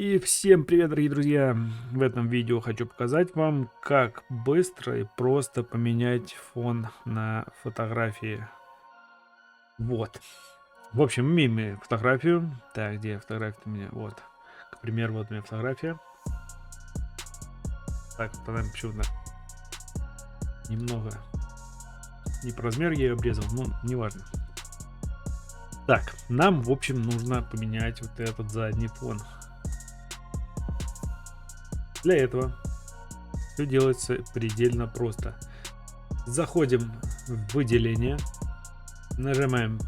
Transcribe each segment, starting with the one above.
И всем привет, дорогие друзья! В этом видео хочу показать вам, как быстро и просто поменять фон на фотографии. Вот. В общем, имеем мы фотографию. Так, где фотография у меня? Вот. К примеру, вот у меня фотография. Так, она почему-то немного не по размеру я ее обрезал, но неважно. Так, нам, в общем, нужно поменять вот этот задний фон. Для этого все делается предельно просто. Заходим в выделение, нажимаем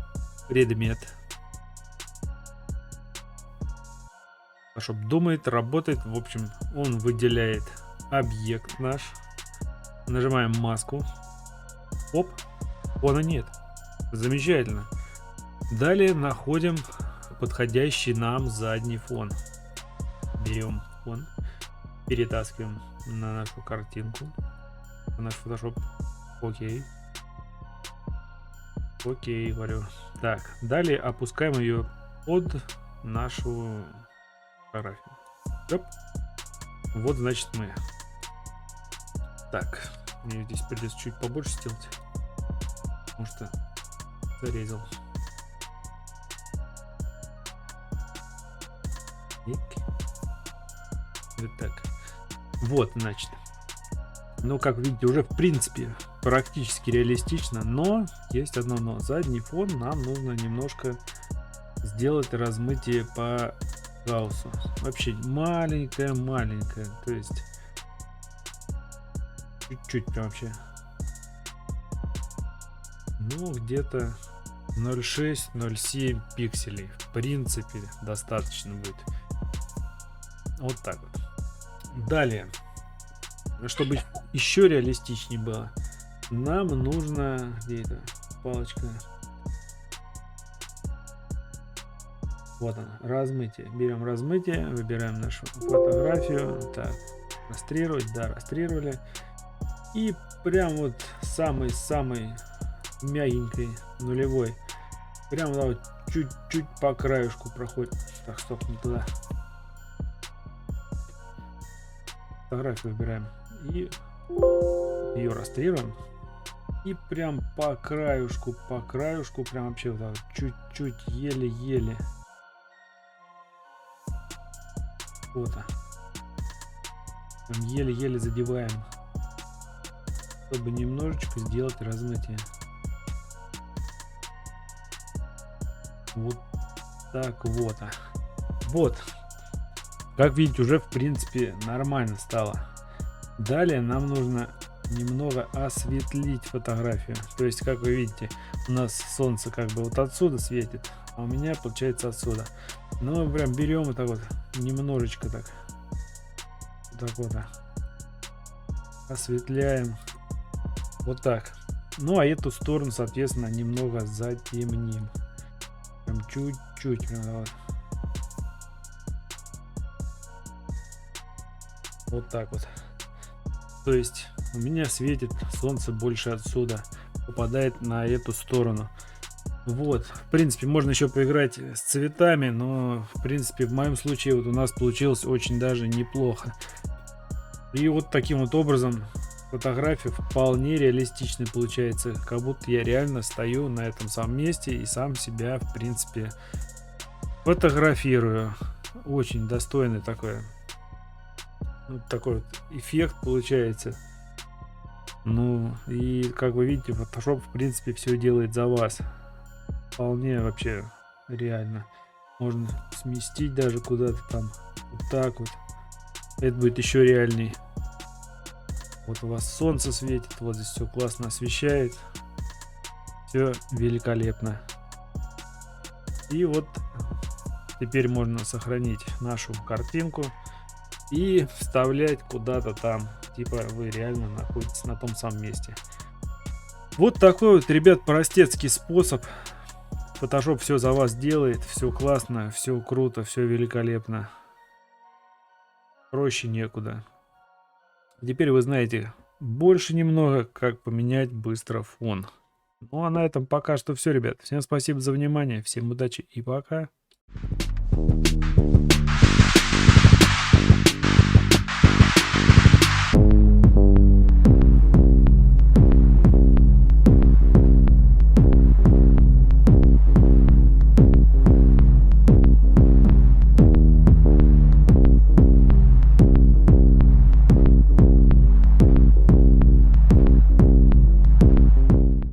предмет. Photoshop думает, работает. В общем, он выделяет объект наш. Нажимаем маску. Оп, фона нет. Замечательно. Далее находим подходящий нам задний фон. Берем фон, перетаскиваем на нашу картинку, на наш Photoshop. Окей. Окей, говорю. Так, далее опускаем ее под нашу фотографию. Оп. Вот, значит, мы. Так, мне здесь придется чуть побольше сделать, потому что зарезал. Вот так. Вот, значит. Ну, как видите, уже в принципе практически реалистично, но есть одно но. Задний фон нам нужно немножко сделать размытие по Гауссу. Вообще маленькое, то есть чуть-чуть прям вообще. Ну, где-то 0,6-0,7 пикселей. В принципе, достаточно будет. Вот так вот. Далее, чтобы еще реалистичнее было, нам нужно, где это палочка, вот она, размытие. Берем размытие, выбираем нашу фотографию, так, растрировать, да, растрировали, и прям вот самый мягенькой нулевой, прям вот чуть-чуть по краешку проходит. Так, стоп, не туда. Фотографию выбираем и ее растрируем, и прям по краюшку, прям вообще вот так, чуть-чуть, еле-еле. Вот, прям еле-еле задеваем, чтобы немножечко сделать размытие. Вот так вот. Вот. Как видите, уже в принципе нормально стало. Далее нам нужно немного осветлить фотографию. То есть, как вы видите, у нас солнце как бы вот отсюда светит, а у меня получается отсюда. Но мы прям берем вот так вот, немножечко так. Вот так вот. Осветляем. Вот так. Ну, а эту сторону, соответственно, немного затемним. Прям чуть-чуть. Вот. Вот так вот. То есть у меня светит солнце больше отсюда, попадает на эту сторону. Вот, в принципе, можно еще поиграть с цветами, но в принципе в моем случае вот у нас получилось очень даже неплохо. И вот таким вот образом фотография вполне реалистичная получается, как будто я реально стою на этом самом месте и сам себя в принципе фотографирую. Очень достойный такой. Вот такой вот эффект получается. Ну и как вы видите, Photoshop в принципе все делает за вас. Вполне вообще реально. Можно сместить даже куда-то там. Вот так вот. Это будет еще реальней. Вот у вас солнце светит, вот здесь все классно освещает. Все великолепно. И вот теперь можно сохранить нашу картинку и вставлять куда-то там, типа вы реально находитесь на том самом месте. Вот такой вот, ребят, простецкий способ. Photoshop все за вас делает, все классно, все круто, все великолепно. Проще некуда. Теперь вы знаете больше немного, как поменять быстро фон. Ну а на этом пока что все, ребят. Всем спасибо за внимание, всем удачи и пока.